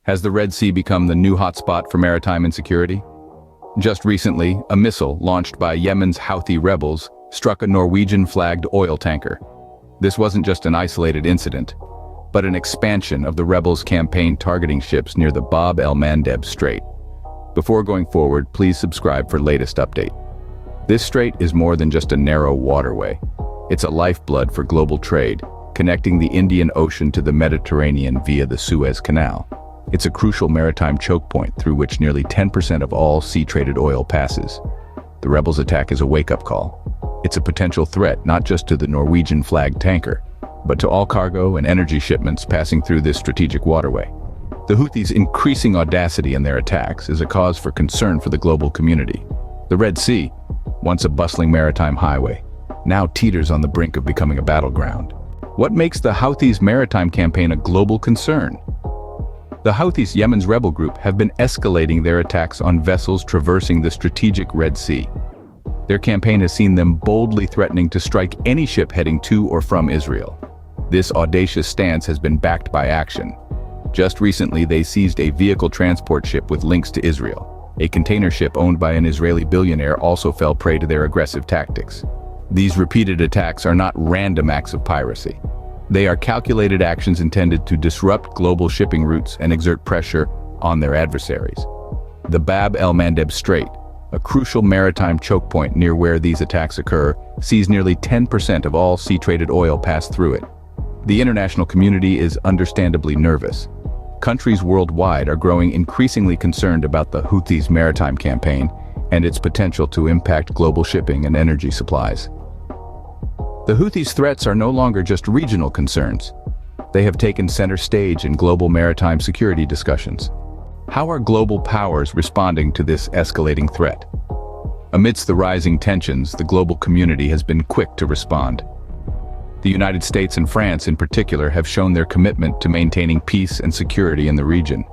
Has the Red Sea become the new hotspot for maritime insecurity? Just recently, a missile launched by Yemen's Houthi rebels struck a Norwegian-flagged oil tanker. This wasn't just an isolated incident, but an expansion of the rebels' campaign targeting ships near the Bab el-Mandeb Strait. Before going forward, please subscribe for latest update. This strait is more than just a narrow waterway. It's a lifeblood for global trade, connecting the Indian Ocean to the Mediterranean via the Suez Canal. It's a crucial maritime choke point through which nearly 10% of all sea-traded oil passes. The rebels' attack is a wake-up call. It's a potential threat not just to the Norwegian-flagged tanker, but to all cargo and energy shipments passing through this strategic waterway. The Houthis' increasing audacity in their attacks is a cause for concern for the global community. The Red Sea, once a bustling maritime highway, now teeters on the brink of becoming a battleground. What makes the Houthis' maritime campaign a global concern? The Houthis, Yemen's rebel group, have been escalating their attacks on vessels traversing the strategic Red Sea. Their campaign has seen them boldly threatening to strike any ship heading to or from Israel. This audacious stance has been backed by action. Just recently, they seized a vehicle transport ship with links to Israel. A container ship owned by an Israeli billionaire also fell prey to their aggressive tactics. These repeated attacks are not random acts of piracy. They are calculated actions intended to disrupt global shipping routes and exert pressure on their adversaries. The Bab el-Mandeb Strait, a crucial maritime choke point near where these attacks occur, sees nearly 10% of all sea-traded oil pass through it. The international community is understandably nervous. Countries worldwide are growing increasingly concerned about the Houthis' maritime campaign and its potential to impact global shipping and energy supplies. The Houthis' threats are no longer just regional concerns. They have taken center stage in global maritime security discussions. How are global powers responding to this escalating threat? Amidst the rising tensions, the global community has been quick to respond. The United States and France in particular have shown their commitment to maintaining peace and security in the region.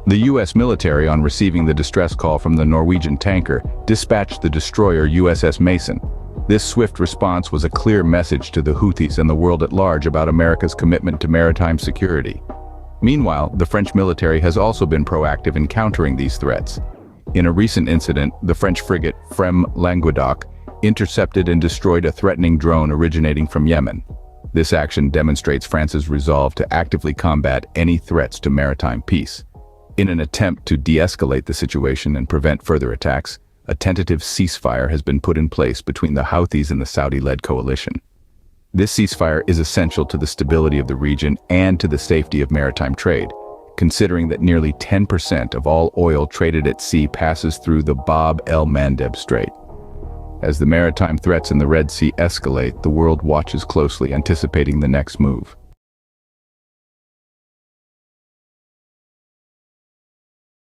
The U.S. military, on receiving the distress call from the Norwegian tanker, dispatched the destroyer USS Mason. This swift response was a clear message to the Houthis and the world at large about America's commitment to maritime security. Meanwhile, the French military has also been proactive in countering these threats. In a recent incident, the French frigate Frem Languedoc intercepted and destroyed a threatening drone originating from Yemen. This action demonstrates France's resolve to actively combat any threats to maritime peace. In an attempt to de-escalate the situation and prevent further attacks, a tentative ceasefire has been put in place between the Houthis and the Saudi-led coalition. This ceasefire is essential to the stability of the region and to the safety of maritime trade, considering that nearly 10% of all oil traded at sea passes through the Bab el-Mandeb Strait. As the maritime threats in the Red Sea escalate, the world watches closely, anticipating the next move.